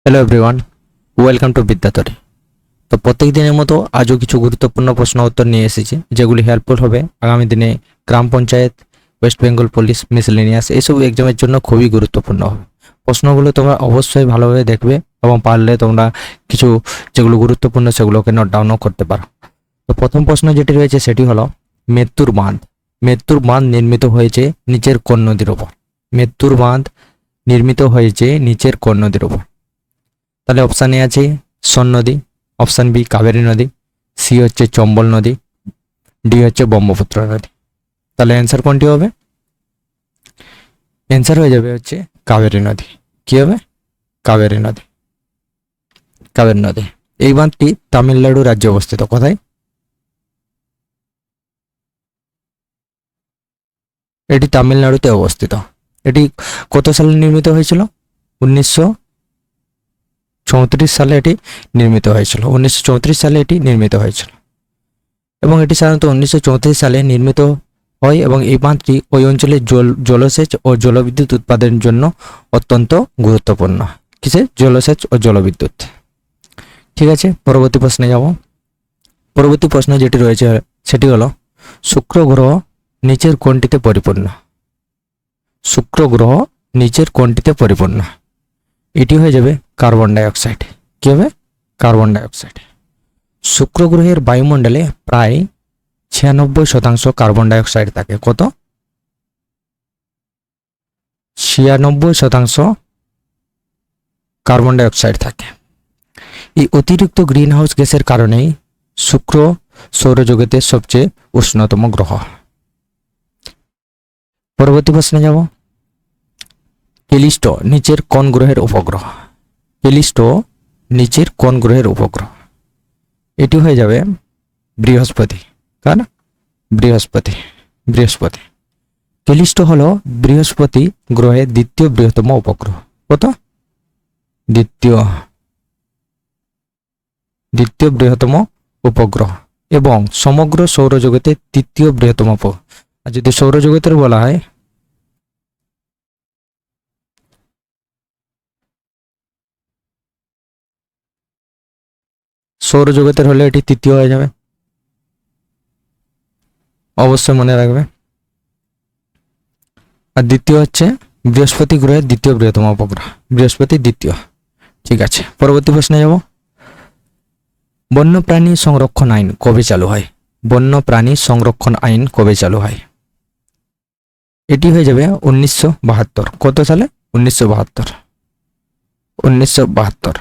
Hello everyone, welcome to Vidyatari. তো প্রত্যেক দিনের মতো আজও কিছু গুরুত্বপূর্ণ প্রশ্ন উত্তর নিয়ে এসেছি, যেগুলি হেল্পফুল হবে আগামী দিনে গ্রাম panchayat, West Bengal police, miscellaneous এইসব এক্সামের জন্য খুবই গুরুত্বপূর্ণ হবে। প্রশ্নগুলো তোমরা অবশ্যই ভালোভাবে দেখবে এবং পারলে তোমরা কিছু যেগুলো গুরুত্বপূর্ণ সেগুলোকে নোট ডাউনও করতে পারো। তো প্রথম প্রশ্ন যেটি রয়েছে সেটি হলো মেত্তুর বাঁধ। মেত্তুর বাঁধ নির্মিত হয়েছে নিচের কোন নদীর ওপর? মেত্তুর বাঁধ নির্মিত হয়েছে নিচের কোন নদীর ওপর? তাহলে অপশান এ আছে সোন নদী, অপশান বি কাবেরী নদী, সি হচ্ছে চম্বল নদী, ডি হচ্ছে ব্রহ্মপুত্র নদী। তাহলে অ্যান্সার কোনটি হবে? অ্যান্সার হয়ে যাবে হচ্ছে কাবেরী নদী। কি হবে? কাবেরী নদী। কাবেরী নদী। এই বাঁধটি তামিলনাড়ু রাজ্যে অবস্থিত। কোথায়? এটি তামিলনাড়ুতে অবস্থিত। এটি কত সালে নির্মিত হয়েছিল? 1934 সালে এটি নির্মিত হয়েছিল। 1934 সালে এটি নির্মিত হয়েছিল এবং এটি সাধারণত 1934 সালে নির্মিত হয় এবং এই বাঁধটি ওই অঞ্চলে জলসেচ ও জলবিদ্যুৎ উৎপাদনের জন্য অত্যন্ত গুরুত্বপূর্ণ। কিসের? জলসেচ ও জলবিদ্যুৎ। ঠিক আছে, পরবর্তী প্রশ্নে যাব। পরবর্তী প্রশ্ন যেটি রয়েছে সেটি হলো শুক্র গ্রহ নিচের কোনটিতে পরিপূর্ণ? শুক্র গ্রহ নিচের কোনটিতে পরিপূর্ণ? এটি হয়ে যাবে কার্বন ডাইঅক্সাইড। কি হবে? Carbon dioxide. শুক্র গ্রহের বায়ুমণ্ডলে প্রায় 96% কার্বন ডাইঅক্সাইড থাকে। কত? 96% কার্বন ডাইঅক্সাইড থাকে। এই অতিরিক্ত গ্রিনহাউস গ্যাসের কারণেই শুক্র সৌরজগতের সবচেয়ে উষ্ণতম গ্রহ। পরবর্তী প্রশ্নে যাব। ক্যালিস্টো নিচের কোন গ্রহের উপগ্রহ? ক্যালিস্টো নিচের কোন গ্রহের উপগ্রহ? এটি হয়ে যাবে বৃহস্পতি। কার? বৃহস্পতি। বৃহস্পতি। ক্যালিস্টো হলো বৃহস্পতি গ্রহের দ্বিতীয় বৃহত্তম উপগ্রহ। কত? দ্বিতীয় বৃহত্তম উপগ্রহ এবং সমগ্র সৌরজগতের তৃতীয় বৃহত্তম উপগ্রহ। আর যদি সৌরজগতের বলা হয়, সৌরজগতের হলে এটি তৃতীয় হয়ে যাবে। অবশ্যই মনে রাখবে। আর দ্বিতীয় হচ্ছে বৃহস্পতি গ্রহের দ্বিতীয় বৃহত্তম উপগ্রহ। বৃহস্পতি দ্বিতীয়। ঠিক আছে, পরবর্তী প্রশ্নে যাব। বন্যপ্রাণী সংরক্ষণ আইন কবে চালু হয়? বন্যপ্রাণী সংরক্ষণ আইন কবে চালু হয়? এটি হয়ে যাবে 1972। কত সালে? 1972। 1972।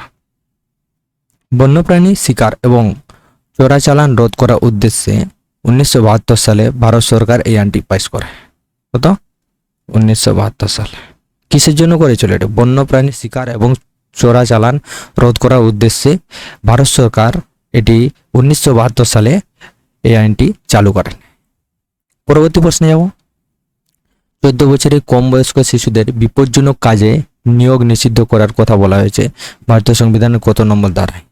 বন্যপ্রাণী শিকার এবং চোরাচালান রোধ করার উদ্দেশ্যে 1972 সালে ভারত সরকার এই আইনটি পাস করে। কত? 1972 সালে। কিসের জন্য করেছিল এটা? বন্যপ্রাণী শিকার এবং চোরাচালান রোধ করার উদ্দেশ্যে ভারত সরকার এটি 1972 সালে এই আইনটি চালু করেন। পরবর্তী প্রশ্নে যাব। 14 বছরের কম বয়স্ক শিশুদের বিপজ্জনক কাজে নিয়োগ নিষিদ্ধ করার কথা বলা হয়েছে ভারতীয় সংবিধানের কত নম্বর ধারায়?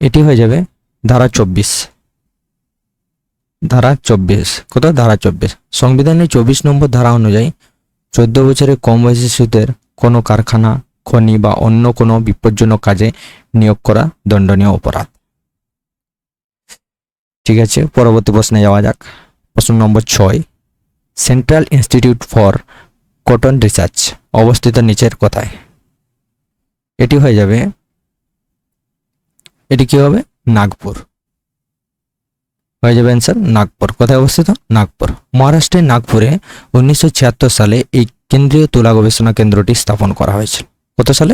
এটি হয়ে যাবে ধারা 24। ধারা 24। কত? ধারা 24। সংবিধানের 24 নম্বর ধারা অনুযায়ী 14 বছরের কম বয়সী শিশুদের কোনো কারখানা, খনি বা অন্য কোনো বিপজ্জনক কাজে নিয়োগ করা দণ্ডনীয় অপরাধ। ঠিক আছে, পরবর্তী প্রশ্নে যাওয়া যাক। প্রশ্ন নম্বর 6। Central institute for cotton research অবস্থিত নিচের কোথায়? এটি হয়ে যাবে, এটি কি হবে? নাগপুর। হয়ে যাবে অ্যান্সার নাগপুর। কোথায় অবস্থিত? নাগপুর। মহারাষ্ট্রের নাগপুরে 1976 সালে এই কেন্দ্রীয় তুলা গবেষণা কেন্দ্রটি স্থাপন করা হয়েছিল। কত সালে?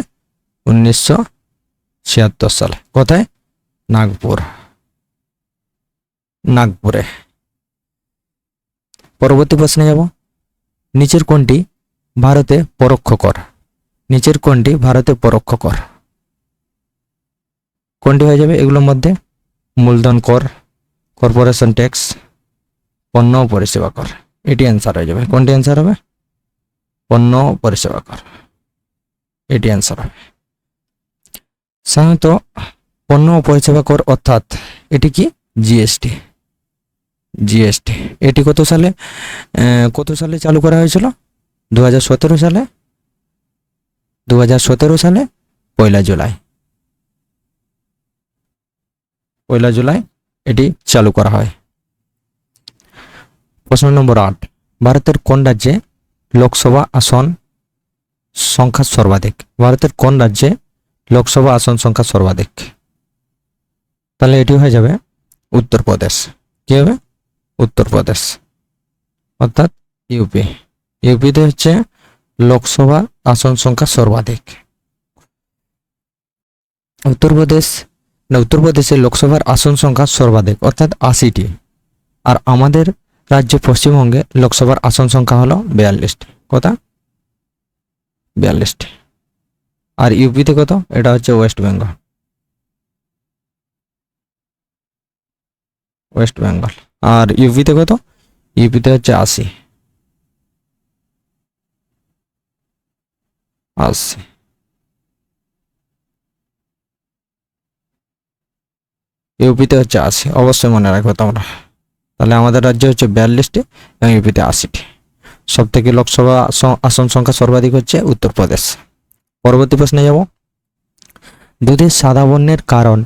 1976 সালে। কোথায়? নাগপুর। নাগপুরে। পরবর্তী প্রশ্নে যাব। নিচের কোনটি ভারতে পরোক্ষ কর? নিচের কোনটি ভারতে পরোক্ষ কর? কোনটি হয়ে যাবে এগুলোর মধ্যে? মূলধন কর, কর্পোরেশন ট্যাক্স, পণ্য ও পরিষেবা কর। এটি অ্যান্সার হয়ে যাবে। কোনটি অ্যান্সার হবে? পণ্য ও পরিষেবা কর। এটি অ্যান্সার হবে। সাধারণত পণ্য ও পরিষেবা কর অর্থাৎ এটি কি? জিএসটি। জিএসটি এটি কত সালে চালু করা হয়েছিল? 2017 সালে। 2017 সালে 1 জুলাই। 1 জুলাই এটি চালু করা হয়। প্রশ্ন নম্বর 8, ভারতের কোন রাজ্যে লোকসভা আসন সংখ্যা সর্বাধিক? ভারতের কোন রাজ্যে লোকসভা আসন সংখ্যা সর্বাধিক? তাহলে এটি হয়ে যাবে উত্তরপ্রদেশ। কি হবে? উত্তরপ্রদেশ, অর্থাৎ ইউপি। ইউপিতে হচ্ছে লোকসভা আসন সংখ্যা সর্বাধিক। উত্তরপ্রদেশে লোকসভার আসন সংখ্যা সর্বাধিক, অর্থাৎ 80টি। আর আমাদের রাজ্য পশ্চিমবঙ্গে লোকসভার আসন সংখ্যা হলো 42টি। কত? 42টি। আর ইউপিতে কত? এটা হচ্ছে ওয়েস্ট বেঙ্গল। আর ইউপিতে কত? ইউপিতে হচ্ছে 80। ইউপিতে হচ্ছে 80, অবশ্যই মনে রাখবে তোমরা। তাহলে আমাদের রাজ্যে হচ্ছে 42টি এবং ইউপিতে 80টি। সব থেকে লোকসভা আসন সংখ্যা সর্বাধিক হচ্ছে উত্তরপ্রদেশ। পরবর্তী প্রশ্নে যাব। দুধের সাদা বর্ণের কারণ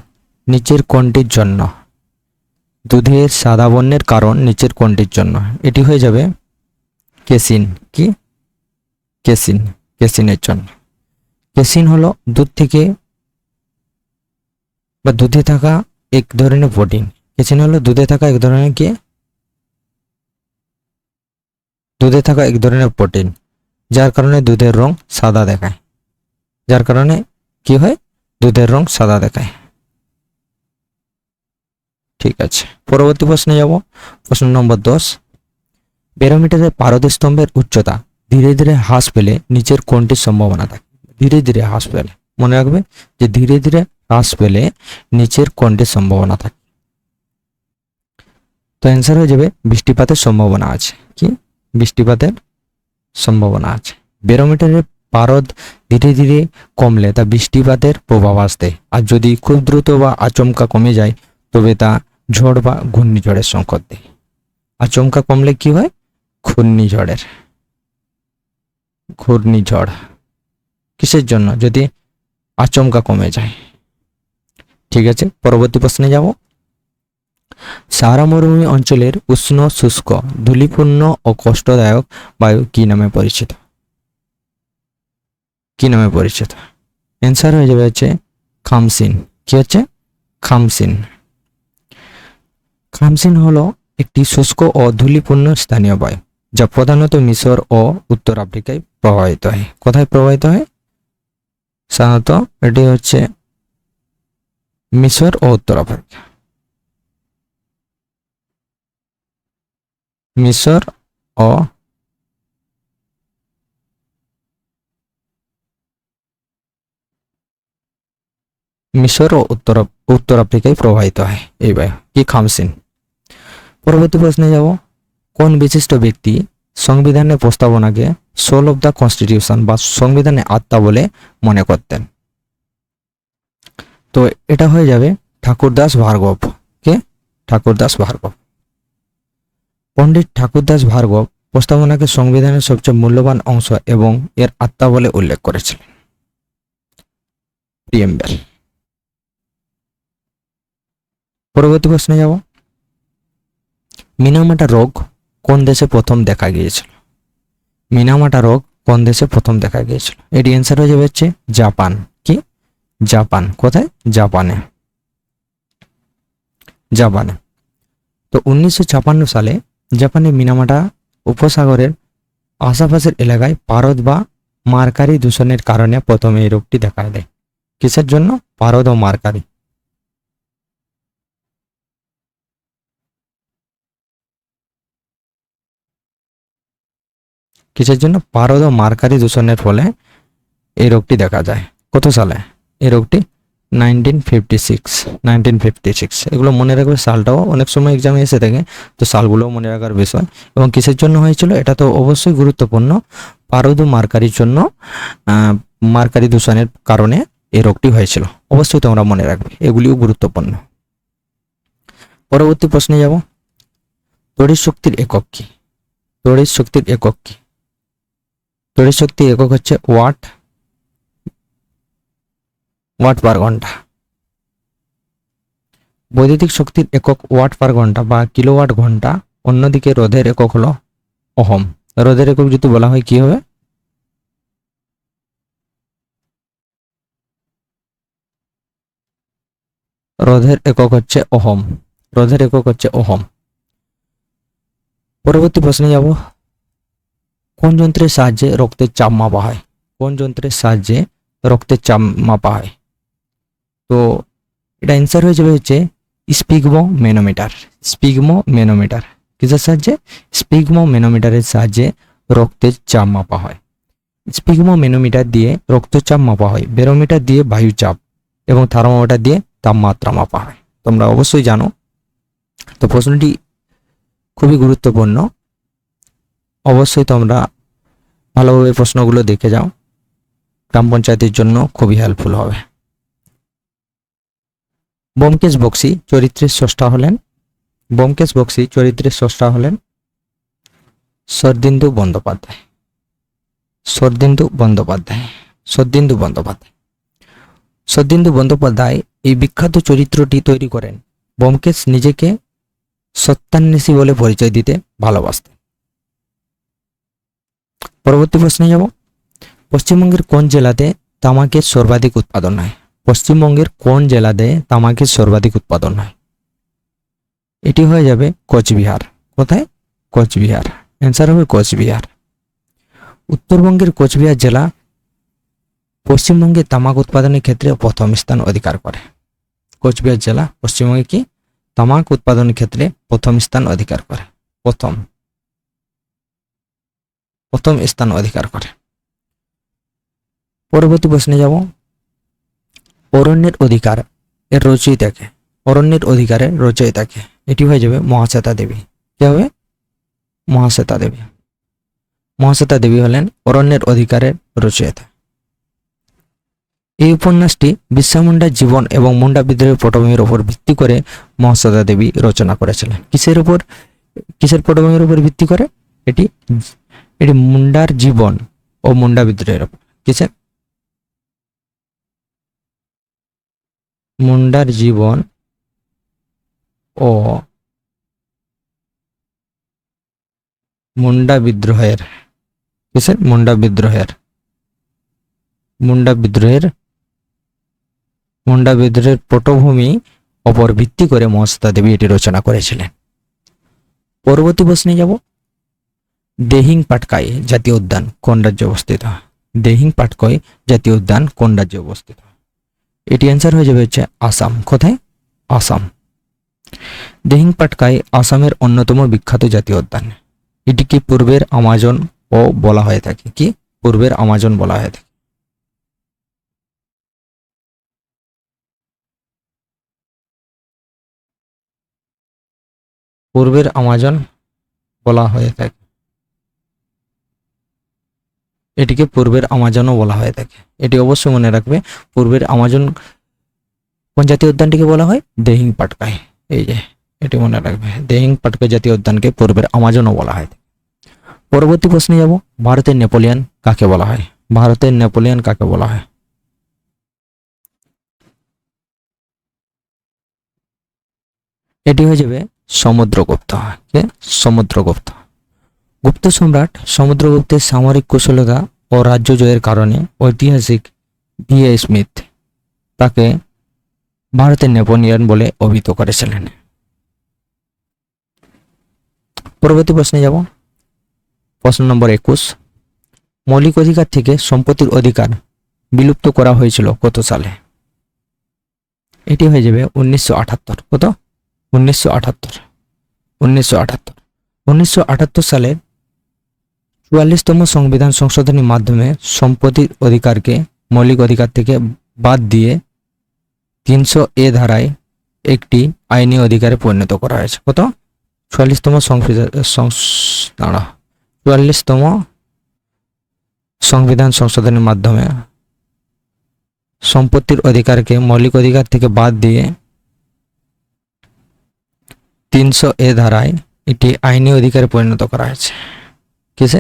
নিচের কোনটির জন্য? দুধের সাদা বর্ণের কারণ নিচের কোনটির জন্য? এটি হয়ে যাবে কেসিন। কি? কেসিন। কেসিনের জন্য। কেসিন হলো দুধ থেকে বা দুধে থাকা এক ধরনের প্রোটিন। কেসিন হলো দুধে থাকা এক ধরনের কি? দুধে থাকা এক ধরনের প্রোটিন, যার কারণে দুধের রং সাদা দেখায়। যার কারণে কি হয়? দুধের রং সাদা দেখায়। ঠিক আছে, পরবর্তী প্রশ্নে যাব। প্রশ্ন নম্বর 10, ব্যারোমিটারের পারদ স্তম্ভের উচ্চতা ধীরে ধীরে হ্রাস পেলে নিচের কোনটির সম্ভাবনা থাকে? ধীরে ধীরে হ্রাস পেলে, মনে রাখবে যে ধীরে ধীরে হ্রাস পেলে নিচের কোনটির সম্ভাবনা থাকে? তো অ্যান্সার হয়ে যাবে বৃষ্টিপাতের সম্ভাবনা আছে। কি? বৃষ্টিপাতের সম্ভাবনা আছে। ব্যারোমিটারের পারদ ধীরে ধীরে কমলে তা বৃষ্টিপাতের পূর্বাভাস দেয়। আর যদি খুব দ্রুত বা আচমকা কমে যায় তবে তা ঝড় বা ঘূর্ণিঝড়ের সংকেত দেয়। আচমকা কমলে কি হয়? ঘূর্ণিঝড়। কিসের জন্য? যদি আচমকা কমে যায়। ঠিক আছে, পরবর্তী প্রশ্নে যাব। সাহারা মরুভূমি অঞ্চলের উষ্ণ শুষ্ক ধূলিপূর্ণ ও কষ্টদায়ক বায়ু কি নামে পরিচিত? কি নামে পরিচিত? অ্যান্সার হয়ে যাবে হচ্ছে খামসিন। কি হচ্ছে? খামসিন। খামসিন হলো একটি শুষ্ক ও ধূলিপূর্ণ স্থানীয় বায়ু, যা প্রধানত মিশর ও উত্তর আফ্রিকায় প্রবাহিত হয়। কোথায় প্রবাহিত হয়? সাধারণত এটি হচ্ছে মিশর ও উত্তর আফ্রিকা। মিশর ও উত্তর আফ্রিকায় প্রবাহিত হয় এই বায়ু। কি? খামসিন। পরবর্তী প্রশ্নে যাব। কোন বিশিষ্ট ব্যক্তি সংবিধানের প্রস্তাবনাকে সোল অফ দ্য কনস্টিটিউশন বা সংবিধানের আত্মা বলে মনে করতেন? তো এটা হয়ে যাবে ঠাকুরদাস ভার্গব। কে? ঠাকুরদাস ভার্গব। পণ্ডিত ঠাকুরদাস ভার্গব প্রস্তাবনাকে সংবিধানের সবচেয়ে মূল্যবান অংশ এবং এর আত্মা বলে উল্লেখ করেছিলেন। প্রিয়েম্বল। পরবর্তী প্রশ্নে যাব। মিনামাটা রোগ কোন দেশে প্রথম দেখা গিয়েছিল? মিনামাটা রোগ কোন দেশে প্রথম দেখা গিয়েছিল? এটি অ্যান্সার হয়ে যাবে হচ্ছে জাপান। কি? জাপান। কোথায়? জাপানে। তো 1956 সালে জাপানের মিনামাটা উপসাগরের আশেপাশের এলাকায় পারদ বা মার্কারি দূষণের কারণে প্রথমে এই রোগটি দেখা দেয়। কিসের জন্য? পারদ ও মার্কারি। কিসের জন্য? পারদ ও মার্কারি দূষণের ফলে এই রোগটি দেখা যায়। কত সালে এই রোগটি? 1956। এগুলো মনে রাখবে, সালটাও অনেক সময় এক্সামে এসে থাকে, তো সালগুলোও মনে রাখার বিষয়। এবং কিসের জন্য হয়েছিল? এটা তো অবশ্যই গুরুত্বপূর্ণ। পারদ ও মার্কারির জন্য, মার্কারি দূষণের কারণে এই রোগটি হয়েছিল। অবশ্যই তোমরা মনে রাখবে, এগুলিও গুরুত্বপূর্ণ। পরবর্তী প্রশ্নে যাব। তড়িৎ শক্তির একক কি? তড়িৎ শক্তির একক কি? তড়িৎ শক্তির একক হচ্ছে ওয়াট ওয়াট পার ঘন্টা। বৈদ্যুতিক শক্তির একক ওয়াট পার ঘন্টা বা কিলোওয়াট ঘন্টা। অন্যদিকে রোধের একক হলো ওহম। রোধের একক যদি বলা হয় কি হবে? রোধের একক হচ্ছে ওহম। রোধের একক হচ্ছে ওহম। পরবর্তী প্রশ্নে যাব, কোন যন্ত্রের সাহায্যে রক্তের চাপ মাপা হয়? কোন যন্ত্রের সাহায্যে রক্তের চাপ মাপা হয়? তো এটা অ্যান্সার হয়ে যাবে হচ্ছে স্পিগমো ম্যানোমিটার। স্পিগমো ম্যানোমিটার কিসের সাহায্যে? স্পিগমো ম্যানোমিটারের সাহায্যে রক্তের চাপ মাপা হয়। স্পিগমো ম্যানোমিটার দিয়ে রক্তচাপ মাপা হয়, ব্যারোমিটার দিয়ে বায়ু চাপ এবং থার্মোমিটার দিয়ে তাপমাত্রা মাপা হয়। তোমরা অবশ্যই জানো। তো প্রশ্নটি খুবই গুরুত্বপূর্ণ, অবশ্যই তোমরা ভালোভাবে প্রশ্নগুলো দেখে যাও, গ্রাম পঞ্চায়েতের জন্য খুবই হেল্পফুল হবে। ব্যোমকেশ বক্সী চরিত্রের স্রষ্টা হলেন? ব্যোমকেশ বক্সী চরিত্রের স্রষ্টা হলেন শরদিন্দু বন্দ্যোপাধ্যায়। শরদিন্দু বন্দ্যোপাধ্যায়। শরদিন্দু বন্দ্যোপাধ্যায়। শরদিন্দু বন্দ্যোপাধ্যায় এই বিখ্যাত চরিত্রটি তৈরি করেন। ব্যোমকেশ নিজেকে সত্যান্বেষী বলে পরিচয় দিতে ভালোবাসতেন। পরবর্তী প্রশ্নে যাব, পশ্চিমবঙ্গের কোন জেলাতে তামাকের সর্বাধিক উৎপাদন হয়? পশ্চিমবঙ্গের কোন জেলাতে তামাকের সর্বাধিক উৎপাদন হয়? এটি হয়ে যাবে কোচবিহার। কোথায়? কোচবিহার। অ্যান্সার হবে কোচবিহার। উত্তরবঙ্গের কোচবিহার জেলা পশ্চিমবঙ্গে তামাক উৎপাদনের ক্ষেত্রে প্রথম স্থান অধিকার করে। কোচবিহার জেলা পশ্চিমবঙ্গে কি তামাক উৎপাদনের ক্ষেত্রে প্রথম স্থান অধিকার করে। প্রথম স্থান অধিকার করে। পরবর্তী প্রশ্নে যাব, অরণ্যের অধিকার এর রচয়িতাকে। অরণ্যের অধিকারের রচয়িতাকে। এটি হয়ে যাবে মহাশ্বেতা দেবী। কি হবে? মহাশ্বেতা দেবী। মহাশ্বেতা দেবী হলেন অরণ্যের অধিকারের রচয়িতা। এই উপন্যাসটি বিরসা মুন্ডার জীবন এবং মুন্ডা বিদ্রোহের পটভূমির উপর ভিত্তি করে মহাশ্বেতা দেবী রচনা করেছিলেন। কিসের পটভূমির উপর ভিত্তি করে? এটি মুন্ডার জীবন ও মুন্ডা বিদ্রোহের উপর। কিসের? মুন্ডার জীবন ও মুন্ডা বিদ্রোহের। কিসের? মুন্ডা বিদ্রোহের পটভূমি ওপর ভিত্তি করে মহাশ্বেতা দেবী এটি রচনা করেছিলেন। পরবর্তী প্রশ্নে যাব, দিহিং পাটকাই জাতীয় উদ্যান কোন রাজ্যে অবস্থিত? দিহিং পাটকাই জাতীয় উদ্যান কোন রাজ্যে অবস্থিত? এটি অ্যান্সার হয়ে যাবে হচ্ছে আসাম। কোথায়? আসাম। দিহিং পাটকাই আসামের অন্যতম বিখ্যাত জাতীয় উদ্যান। এটিকে পূর্বের আমাজন ও বলা হয়ে থাকে। কি? পূর্বের আমাজন বলা হয়ে থাকে। পূর্বের আমাজন বলা হয়ে থাকে। এটিকে পূর্বের আমাজনও বলা হয়ে থাকে। এটি অবশ্যই মনে রাখবে। পূর্বের আমাজন কোন জাতীয় উদ্যানটিকে বলা হয়? দিহিং পাটকাই। এই যে এটি মনে রাখবে, দিহিং পাটকাই জাতীয় উদ্যানকে পূর্বের আমাজনও বলা হয়। পরবর্তী প্রশ্নে যাব, ভারতের নেপোলিয়ন কাকে বলা হয়? ভারতের নেপোলিয়ন কাকে বলা হয়? এটি হয়ে যাবে সমুদ্রগুপ্ত। কে? সমুদ্রগুপ্ত। গুপ্ত সম্রাট সমুদ্রগুপ্তের সামরিক কুশলতা ও রাজ্য জয়ের কারণে ঐতিহাসিক ডি.এ. স্মিথ তাকে ভারতের নেপোলিয়ন বলে অভিহিত করেছিলেন। পরবর্তী প্রশ্নে যাব, প্রশ্ন নম্বর 21, মৌলিক অধিকার থেকে সম্পত্তির অধিকার বিলুপ্ত করা হয়েছিল কত সালে? এটি হয়ে যাবে 1978। কত? 1978। 1978 সালের 44তম সংবিধান সংশোধনীর মাধ্যমে সম্পত্তির অধিকারকে মৌলিক অধিকার থেকে বাদ দিয়ে 300A ধারায় একটি আইনি অধিকারে পরিণত করা হয়েছে। কত? 44তম সংবিধান সংশোধনের মাধ্যমে সম্পত্তির অধিকারকে মৌলিক অধিকার থেকে বাদ দিয়ে 300A ধারায় এটি আইনি অধিকারে পরিণত করা হয়েছে। কিসে?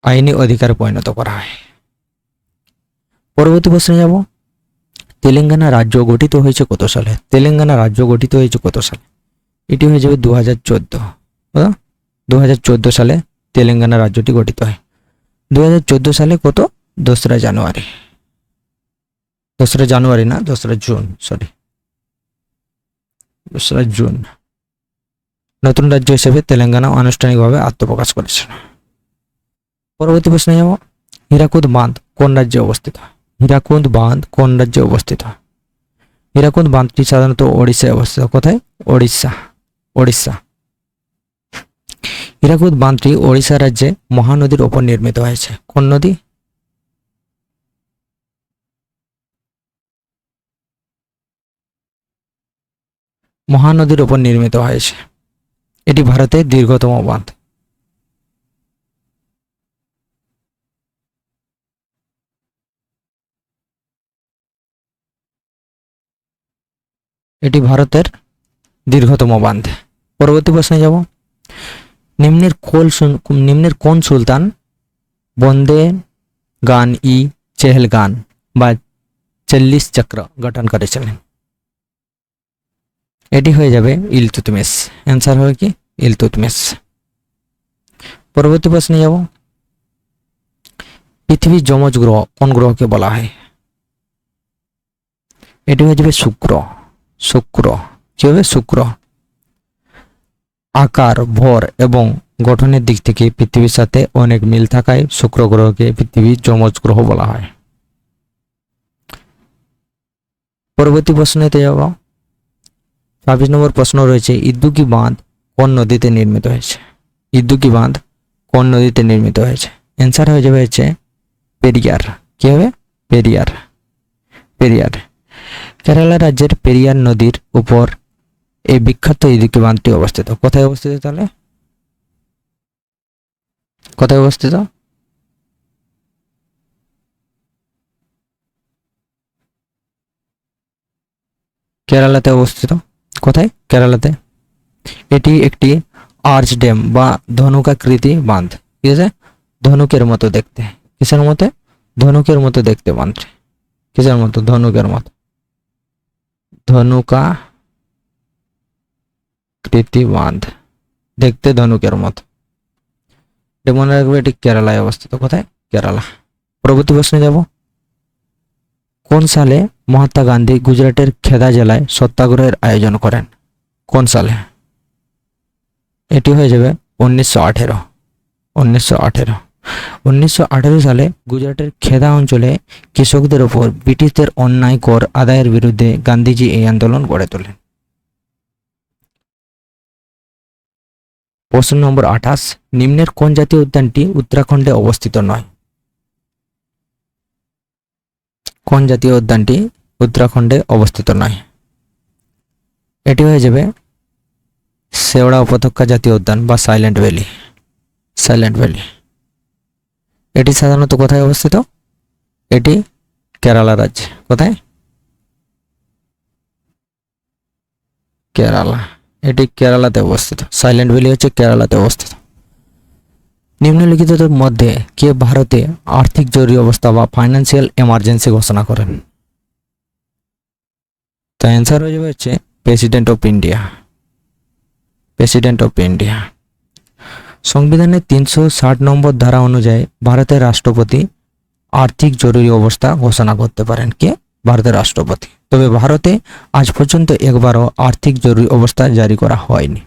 আইনি অধিকারে পরিণত করা হয়। পরবর্তী প্রশ্নে যাব, তেলেঙ্গানা রাজ্য গঠিত হয়েছে কত সালে? তেলেঙ্গানা রাজ্য গঠিত হয়েছে কত সালে? এটি হয়ে যাবে 2014। 2014 সালে তেলেঙ্গানা রাজ্যটি গঠিত হয়। 2014 সালে কত? 2রা জানুয়ারি। 2রা জানুয়ারি না, 2রা জুন, সরি 2রা জুন নতুন রাজ্য হিসেবে তেলেঙ্গানা আনুষ্ঠানিকভাবে আত্মপ্রকাশ করেছে। পরবর্তী প্রশ্নে যাব, হীরাকুদ বাঁধ কোন রাজ্যে অবস্থিত? হীরাকুদ বাঁধ কোন রাজ্যে অবস্থিত? হীরাকুদ বাঁধটি সাধারণত ওড়িশায় অবস্থিত। কোথায়? ওড়িশা। ওড়িশা। হীরাকুদ বাঁধটি ওড়িশা রাজ্যে মহানদীর ওপর নির্মিত হয়েছে। কোন নদী? মহানদীর ওপর নির্মিত হয়েছে। এটি ভারতের দীর্ঘতম বাঁধ। এটি ভারতের দীর্ঘতম বাঁধ। পরবর্তী প্রশ্নে যাব, নিম্নের কোন সুলতান বন্দে গান ই চেহলগান বা 40 চক্র গঠন করেছিলেন? এটি হয়ে যাবে ইলতুৎমিশ। অ্যান্সার হবে কি? ইলতুৎমিশ। পরবর্তী প্রশ্নে যাব, পৃথিবীর যমজ গ্রহ কোন গ্রহকে বলা হয়? এটি হয়ে যাবে শুক্র। শুক্র। কি হবে? শুক্র। আকার, ভর এবং গঠনের দিক থেকে পৃথিবীর সাথে অনেক মিল থাকায় শুক্র গ্রহকে পৃথিবীর যমজ গ্রহ বলা হয়। পরবর্তী প্রশ্নেতে যাব, 26 নম্বর প্রশ্ন রয়েছে, ইদ্দুকি বাঁধ কোন নদীতে নির্মিত হয়েছে? ইদ্দুকি বাঁধ কোন নদীতে নির্মিত হয়েছে? অ্যান্সার হয়ে যাবে হচ্ছে পেরিয়ার। কি হবে? পেরিয়ার। পেরিয়ার। কেরালা রাজ্যের পেরিয়ার নদীর উপর এই বিখ্যাত ইদুকি বাঁধটি অবস্থিত। কোথায় অবস্থিত তাহলে? কোথায় অবস্থিত? কেরালাতে অবস্থিত। কোথায়? কেরালাতে। এটি একটি আর্চ ড্যাম বা ধনুকাকৃতি বাঁধ। ঠিক আছে? ধনুকের মতো দেখতে। কিসের মতো? ধনুকের মতো দেখতে বাঁধটি। কিসের মতো? ধনুকের মতো। ধনুকাকৃতি বাঁধ, দেখতে ধনুকের মতো। মনে রাখবে এটি কেরালায় অবস্থিত। কোথায়? কেরালা। পরবর্তী প্রশ্নে যাব, কোন সালে মহাত্মা গান্ধী গুজরাটের খেদা জেলায় সত্যাগ্রহের আয়োজন করেন? কোন সালে? এটি হয়ে যাবে 1918। 1918। 1918 সালে গুজরাটের খেদা অঞ্চলে কৃষকদের ওপর ব্রিটিশদের অন্যায় কর আদায়ের বিরুদ্ধে গান্ধীজি এই আন্দোলন গড়ে তোলেন। প্রশ্ন নম্বর 28, নিম্নের কোন জাতীয় উদ্যানটি উত্তরাখণ্ডে অবস্থিত নয়? কোন জাতীয় উদ্যানটি উত্তরাখণ্ডে অবস্থিত নয়? এটি হয়ে যাবে শেওড়া উপত্যকা জাতীয় উদ্যান বা সাইলেন্ট ভ্যালি। Silent valley. এটি সাধারণত কোথায় অবস্থিত? এটি কেরালা রাজ্যে। কোথায়? কেরালা। এটি কেরালাতে অবস্থিত। সাইলেন্ট ভ্যালি হচ্ছে কেরালাতে অবস্থিত। নিম্নলিখিতদের মধ্যে কে ভারতে আর্থিক জরুরি অবস্থা বা ফাইন্যান্সিয়াল এমার্জেন্সি ঘোষণা করেন? তো অ্যান্সার হয়ে যাবে হচ্ছে president of India. President of India. সংবিধানের 360 নম্বর ধারা অনুযায়ী ভারতের রাষ্ট্রপতি আর্থিক জরুরি অবস্থা ঘোষণা করতে পারেন। কে? ভারতের রাষ্ট্রপতি। তবে ভারতে আজ পর্যন্ত একবারও আর্থিক জরুরি অবস্থা জারি করা হয়নি।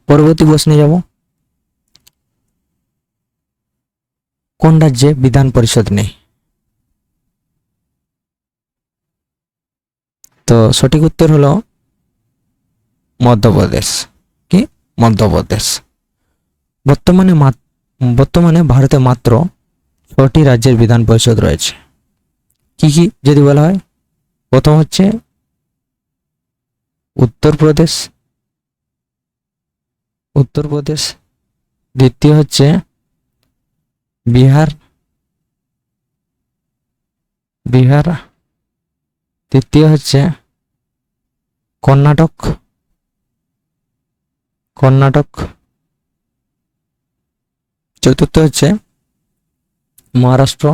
পরবর্তী প্রশ্নে যাব, কোন রাজ্যে বিধান পরিষদ নেই? তো সঠিক উত্তর হলো মধ্যপ্রদেশ। কি? মধ্যপ্রদেশ। বর্তমানে ভারতে মাত্র 6টি রাজ্যের বিধান পরিষদ রয়েছে। কি কি যদি বলা হয়? প্রথম হচ্ছে উত্তরপ্রদেশ। উত্তরপ্রদেশ। দ্বিতীয় হচ্ছে বিহার। বিহার। তৃতীয় হচ্ছে কর্ণাটক। কর্ণাটক। চতুর্থ হচ্ছে মহারাষ্ট্র,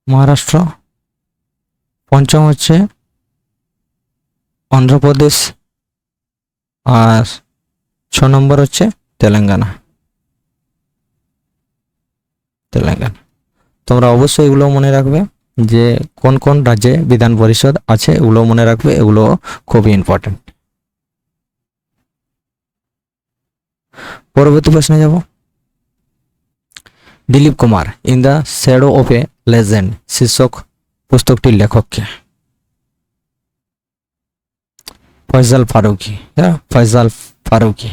মহারাষ্ট্র। পঞ্চম হচ্ছে অন্ধ্রপ্রদেশ, আর 6 নম্বর হচ্ছে তেলেঙ্গানা, তেলেঙ্গানা। তোমরা অবশ্যই এগুলো মনে রাখবে যে কোন কোন রাজ্যে বিধান পরিষদ আছে, এগুলো মনে রাখবে, এগুলো খুবই ইম্পর্টেন্ট। পরবর্তী প্রশ্নে যাব। Dilip Kumar in the shadow of A legend শীর্ষক পুস্তকটির লেখককে? ফয়সাল ফারুকী। ফয়সাল ফারুকী।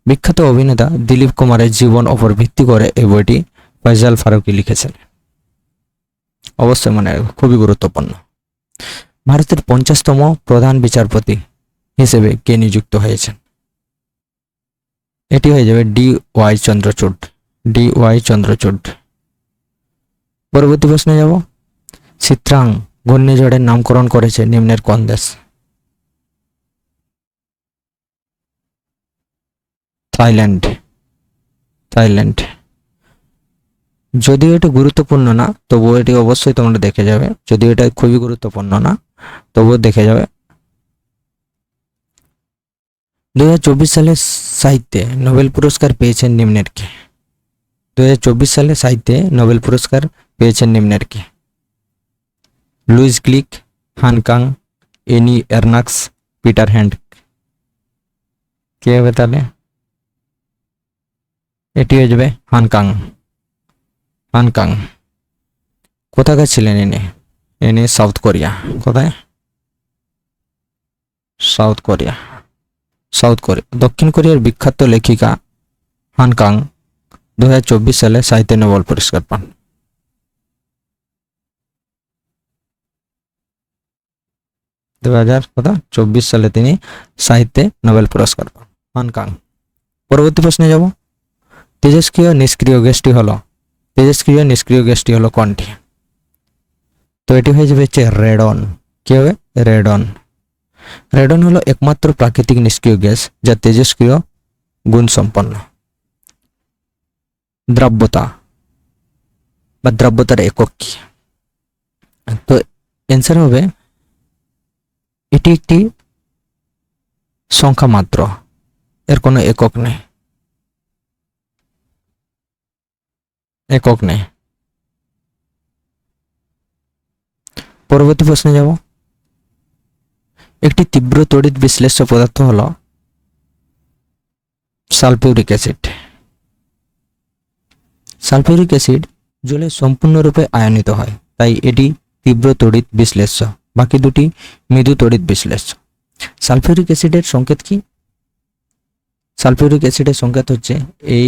বিখ্যাত অভিনেতা দিলীপ কুমারের জীবন ওপর ভিত্তি করে এই বইটি ফয়সাল ফারুকী লিখেছেন। অবশ্যই মনে রাখবে, খুবই গুরুত্বপূর্ণ। ভারতের 50তম প্রধান বিচারপতি হিসেবে কে নিযুক্ত হয়েছেন? এটি হয়ে যাবে DY চন্দ্রচূড়, DY চন্দ্রচূড়। পরবর্তী প্রশ্নে যাব। চিত্রাং ঘূর্ণিঝড়ের নামকরণ করেছে নিম্নের কোন দেশ? Thailand, Thailand. যদিও এটা গুরুত্বপূর্ণ না, তবুও এটি অবশ্যই তোমরা দেখে যাবে। যদিও এটা খুবই গুরুত্বপূর্ণ না, তবুও দেখে যাবে। 2024 সালে সাহিত্যে নোবেল পুরস্কার পেয়েছেন নিম্নের কে? 2024 সালে সাহিত্যে নোবেল পুরস্কার পেয়েছেন নিম্নের কে? Louise Gluck, Han Kang, Annie Ernaux, Peter Handke. কে হবে তাহলে? এটি হয়ে যাবে হানকাং, হানকাং। কোথাকার ছিলেন এনে? এনে সাউথ কোরিয়া। কোথায়? South Korea, south Korea. দক্ষিণ কোরিয়ার বিখ্যাত লেখিকা হানকাং 2024 সালে সাহিত্যে নোবেল পুরস্কার পান। 2024 সালে তিনি সাহিত্যে নোবেল পুরস্কার পান, হানকাং। পরবর্তী প্রশ্নে যাব। তেজস্ক্রিয় নিষ্ক্রিয় গ্যাসটি হলো, তেজস্ক্রিয় নিষ্ক্রিয় গ্যাসটি হলো কোনটি? তো এটি হয়ে যাবে হচ্ছে রেডন। কি হবে? রেডন। রেডন হলো একমাত্র প্রাকৃতিক নিষ্ক্রিয় গ্যাস যা তেজস্ক্রিয় গুণ সম্পন্ন। দ্রব্যতা বা দ্রব্যতার একক কি? তো অ্যান্সার হবে এটি একটি সংখ্যা মাত্র, এর কোনো একক নেই, একক নেই। পরবর্তী প্রশ্নে যাব। একটি তীব্র তড়িৎ বিশ্লেষ্য পদার্থ হলো সালফিউরিক অ্যাসিড। সালফিউরিক অ্যাসিড জলে সম্পূর্ণরূপে আয়নিত হয়, তাই এটি তীব্র তড়িৎ বিশ্লেষ্য। বাকি দুটি মৃদু তড়িৎ বিশ্লেষ্য। সালফিউরিক অ্যাসিডের সংকেত কি? সালফিউরিক অ্যাসিডের সংকেত হচ্ছে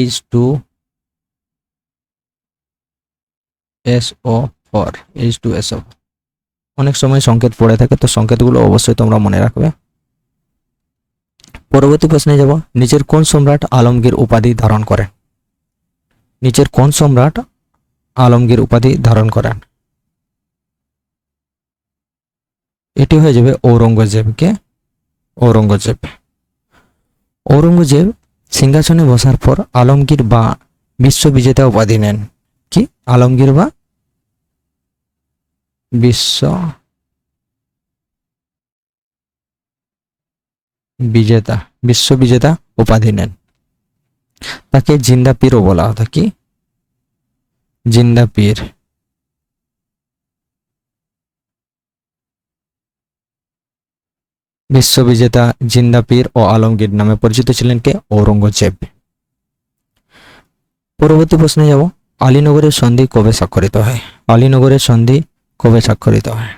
H2SO4, H2SO। অনেক সময় সংকেত পড়ে থাকে, তো সংকেতগুলো অবশ্যই তোমরা মনে রাখবে। পরবর্তী প্রশ্নে যাব। নিচের কোন সম্রাট আলমগীর উপাধি ধারণ করেন? নিচের কোন সম্রাট আলমগীর উপাধি ধারণ করেন? এটি হয়ে যাবে ঔরঙ্গজেবকে, ঔরঙ্গজেব। ঔরঙ্গজেব সিংহাসনে বসার পর আলমগীর বা বিশ্ববিজেতা উপাধি নেন। কি? আলমগীর বা বিজেতা, বিশ্ববিজেতা উপাধি নেন। তাকে জিন্দা পীরও বলা হতো। কি? জিন্দা পীর। বিশ্ববিজেতা, জিন্দা পীর ও আলমগীর নামে পরিচিত ছিলেন কে? ঔরঙ্গজেব। পরবর্তী প্রশ্নে যাব। আলীনগরের সন্ধি কবে স্বাক্ষরিত হয়? আলীনগরের সন্ধি কবে স্বাক্ষরিত হয়?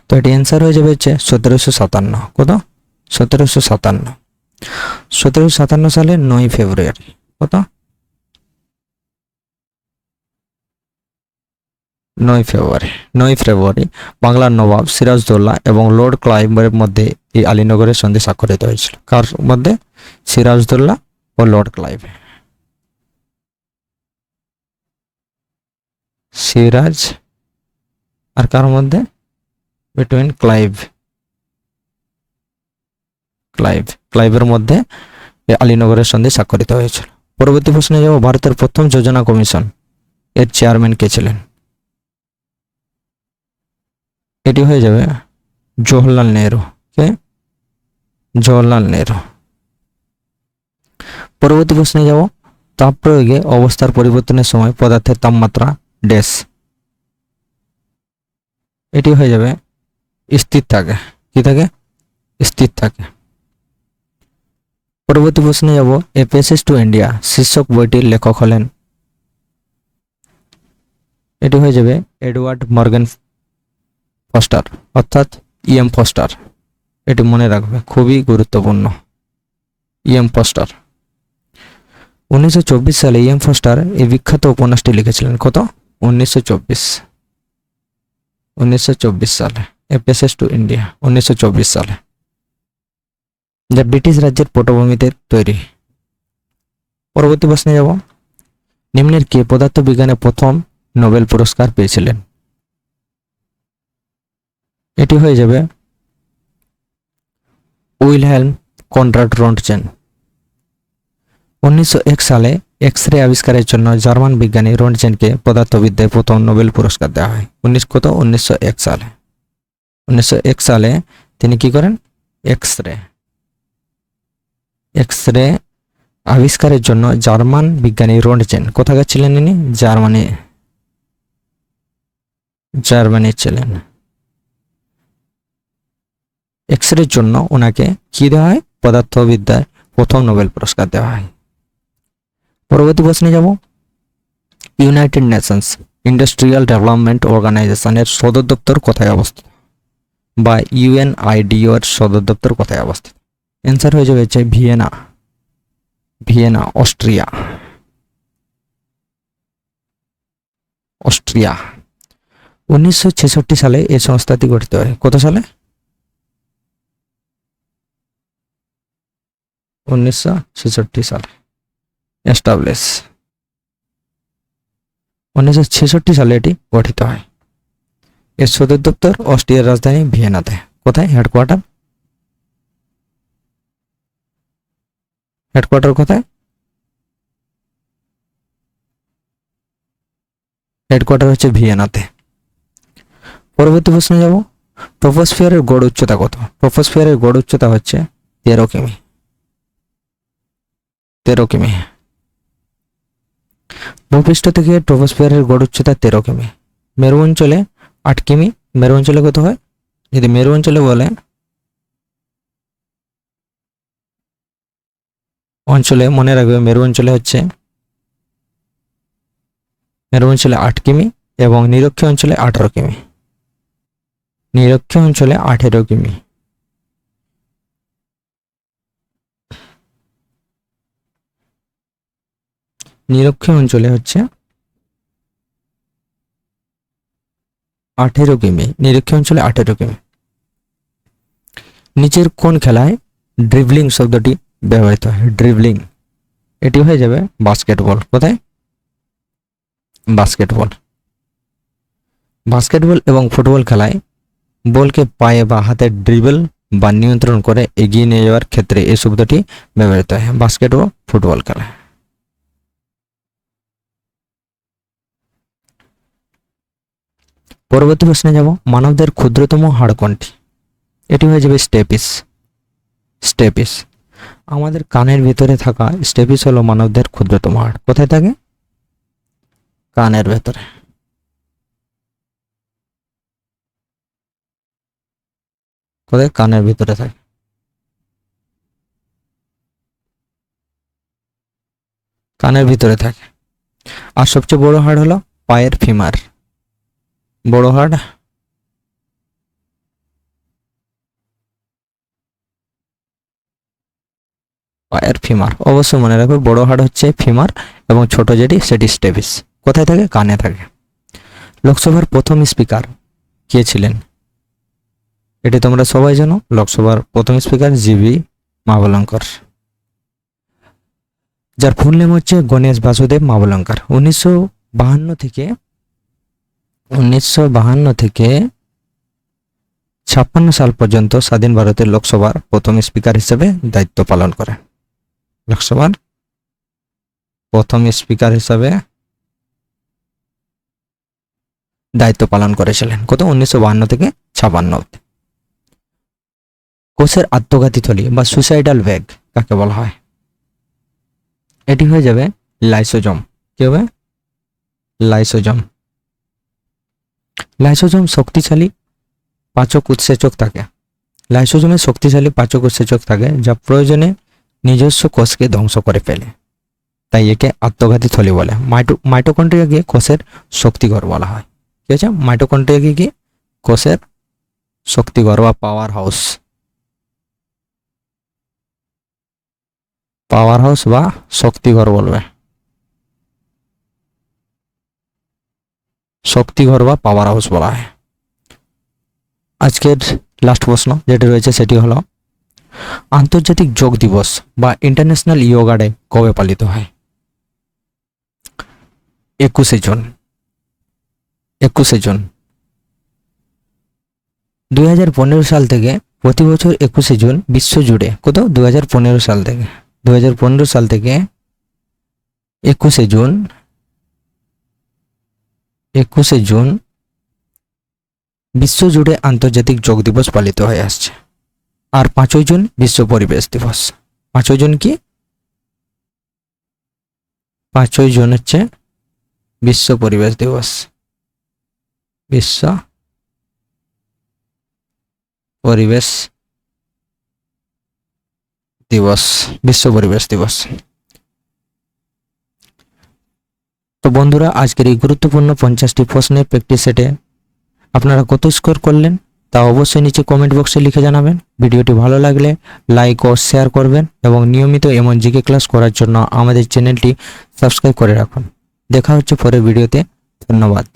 তো এটি অ্যান্সার হয়ে যাবে হচ্ছে 1757। কত? 1757। 1757 সালের 9 ফেব্রুয়ারি। কত? 9 ফেব্রুয়ারি। 9 ফেব্রুয়ারি বাংলার নবাব সিরাজদৌল্লা এবং লর্ড ক্লাইভের মধ্যে এই আলীনগরের সন্ধি স্বাক্ষরিত হয়েছিল। কার মধ্যে? সিরাজদৌল্লা ও লর্ড ক্লাইভ। সিরাজ আর কার মধ্যে? বিটুইন ক্লাইভ, ক্লাইভের মধ্যে আলীনগরের সন্ধি স্বাক্ষরিত হয়েছিল। পরবর্তী প্রশ্নে যাব, ভারতের প্রথম যোজনা কমিশন এর চেয়ারম্যান কে ছিলেন? এটি হয়ে যাবে জওহরলাল নেহরু। কে? জওহরলাল নেহরু। পরবর্তী প্রশ্নে যাব, তাপ প্রয়োগে অবস্থার পরিবর্তনের সময় পদার্থের তাপমাত্রা ড্যাশ। এটি হয়ে যাবে স্থির থাকে। কি থাকে? স্থির থাকে। পরবর্তী প্রশ্নে যাব, এ প্যাসেজ টু ইন্ডিয়া শীর্ষক বইটির লেখক হলেন? এটি হয়ে যাবে এডওয়ার্ড মর্গান ফস্টার, অর্থাৎ ইএম ফস্টার। এটি মনে রাখবে, খুবই গুরুত্বপূর্ণ। EM foster. 1924 সালে ইএম ফস্টার এই বিখ্যাত উপন্যাসটি লিখেছিলেন। কত? 1924 সালে। এ প্যাসেজ টু ইন্ডিয়া 1924 সালে, যা ব্রিটিশ রাজ্যের পটভূমিতে তৈরি। পরবর্তী প্রশ্নে যাব, নিম্নের কে পদার্থবিজ্ঞানে প্রথম নোবেল পুরস্কার পেয়েছিলেন? এটি হয়ে যাবে উইলহেলম কনরাড রন্টজেন। 1901 সালে এক্স রে আবিষ্কারের জন্য জার্মান বিজ্ঞানী রন্টজেনকে পদার্থবিদ্যায় প্রথম নোবেল পুরস্কার দেওয়া হয়। 1901 সালে। 1901 সালে তিনি কি করেন? এক্স রে আবিষ্কারের জন্য জার্মান বিজ্ঞানী রন্টজেন, কোথাকার ছিলেন ইনি? জার্মানি ছিলেন। এক্স রের জন্য ওনাকে কি দেওয়া হয়? পদার্থবিদ্যায় প্রথম নোবেল পুরস্কার দেওয়া হয়। পরবর্তী প্রশ্নে যাব, ইউনাইটেড নেশনস ইন্ডাস্ট্রিয়াল ডেভেলপমেন্ট অর্গানাইজেশনের সদর দপ্তর কোথায় অবস্থিত? বা ইউএনআইডিও এর সদর দপ্তর কোথায় অবস্থিত? অ্যান্সার হয়ে যাবে ভিয়েনা, অস্ট্রিয়া। 1966 সালে এই সংস্থাটি গঠিত হয়। কত সালে? 1966 সালে এস্টাবলিশ। 1966 সালে এটি গঠিত হয়। এর সদর দপ্তর অস্ট্রিয়ার রাজধানী ভিয়েনাতে। কোথায়? হেডকোয়ার্টার কোথায়? হেডকোয়ার্টার হচ্ছে ভিয়েনাতে। পরবর্তী প্রশ্নে যাব, ট্রপোস্ফিয়ারের গড় উচ্চতা কত? ট্রপোস্ফিয়ারের গড় উচ্চতা হচ্ছে 13 কিমি। 13 কিমি। ভূপৃষ্ঠ থেকে ট্রপোস্ফিয়ারের গড় উচ্চতা 13 কিমি। মেরু অঞ্চলে 8 কিমি। মেরু অঞ্চলে কত হয়? যদি মেরু অঞ্চলে বলে, অঞ্চলে মনে রাখবে, মেরু অঞ্চলে 8 কিমি এবং নিরক্ষীয় অঞ্চলে 18 কিমি। নিরক্ষীয় অঞ্চলে 18 কিমি। নিরক্ষীয় অঞ্চলে হচ্ছে 18 কিমি। নিরক্ষীয় অঞ্চলে 18 কিমি। নিচের কোন খেলায় ড্রিবলিং শব্দটি ব্যবহৃত হয়? ড্রিবলিং। এটি হয়ে যাবে বাস্কেটবল। কোথায়? বাস্কেটবল এবং ফুটবল খেলায় বলকে পায়ে বা হাতে ড্রিবল বা নিয়ন্ত্রণ করে এগিয়ে নিয়ে যাওয়ার ক্ষেত্রে এই শব্দটি ব্যবহৃত হয় বাস্কেট ও ফুটবল খেলায়। পরবর্তী প্রশ্নে যাব, মানবদের ক্ষুদ্রতম হাড় কোনটি? এটি হয়ে যাবে স্টেপিস। আমাদের কানের ভিতরে থাকা স্টেপিস হলো মানবদের ক্ষুদ্রতম হাড়। কোথায় থাকে? কানের ভেতরে। কোথায়? কানের ভিতরে থাকে। কানের ভিতরে থাকে। আর সবচেয়ে বড় হাড় হলো পায়ের ফিমার। বড় হাড় পায়ের ফিমার। অবশ্যই মনে রাখবে, বড় হাড় হচ্ছে ফিমার এবং ছোট যেটি সেটি স্টেপিস। কোথায় থাকে? কানে থাকে। লোকসভার প্রথম স্পিকার কে ছিলেন? এটি তোমরা সবাই জানো। লোকসভার প্রথম স্পিকার জিভি মাভলঙ্কর, যার ফুল নেম হচ্ছে গণেশ বাসুদেব মাভলঙ্কর। 1952 থেকে 1956 সাল পর্যন্ত স্বাধীন ভারতের লোকসভার প্রথম স্পিকার হিসেবে দায়িত্ব পালন করেন। লোকসভার প্রথম স্পিকার হিসাবে দায়িত্ব পালন করেছিলেন। কত? 1952 থেকে 56। কোষের আত্মঘাতী থলি বা সুসাইডাল ব্যাগ কাকে বলা হয়? এটি হয়ে যাবে লাইসোজোম। কি হবে? লাইসোজোম। লাইসোজোম শক্তিশালী পাচক উৎসেচক থাকে। লাইসোজোমে শক্তিশালী পাচক উৎসেচক থাকে যা প্রয়োজনে নিজস্ব কোষকে ধ্বংস করে ফেলে, তাই একে আত্মঘাতী থলি বলে। মাইটোকন্ড্রিয়াকে কোষের শক্তিঘর বলা হয়। ঠিক আছে, মাইটোকন্ড্রিয়াকে কি? কোষের শক্তিঘর বা পাওয়ার হাউস। পাওয়ার হাউস বা শক্তিঘর বলবে, শক্তিঘর বা পাওয়ার হাউস বলা হয়। আজকের লাস্ট প্রশ্ন যেটি রয়েছে সেটি হলো আন্তর্জাতিক যোগ দিবস বা ইন্টারন্যাশনাল যোগা ডে কবে পালিত হয়? 21শে জুন। 21শে জুন। 2015 সাল থেকে প্রতি বছর 21শে জুন বিশ্বজুড়ে, কত? 2015 সাল থেকে 2015 সাল থেকে 21শে জুন 21শে জুন বিশ্বজুড়ে আন্তর্জাতিক যোগ দিবস পালিত হয়ে আসছে। আর 5ই জুন বিশ্ব পরিবেশ দিবস। 5ই জুন কি? 5ই জুন হচ্ছে বিশ্ব পরিবেশ দিবস। বিশ্ব পরিবেশ দিবস, বিশ্ব পরিবেশ দিবস। তো বন্ধুরা, আজকের এই গুরুত্বপূর্ণ 50টি প্রশ্নের প্র্যাকটিস সেটে আপনারা কত স্কোর করলেন তা অবশ্যই নিচে কমেন্ট বক্সে লিখে জানাবেন। ভিডিওটি ভালো লাগলে লাইক ও শেয়ার করবেন এবং নিয়মিত এমন জিকে ক্লাস করার জন্য আমাদের চ্যানেলটি সাবস্ক্রাইব করে রাখুন। দেখা হচ্ছে পরের ভিডিওতে। ধন্যবাদ।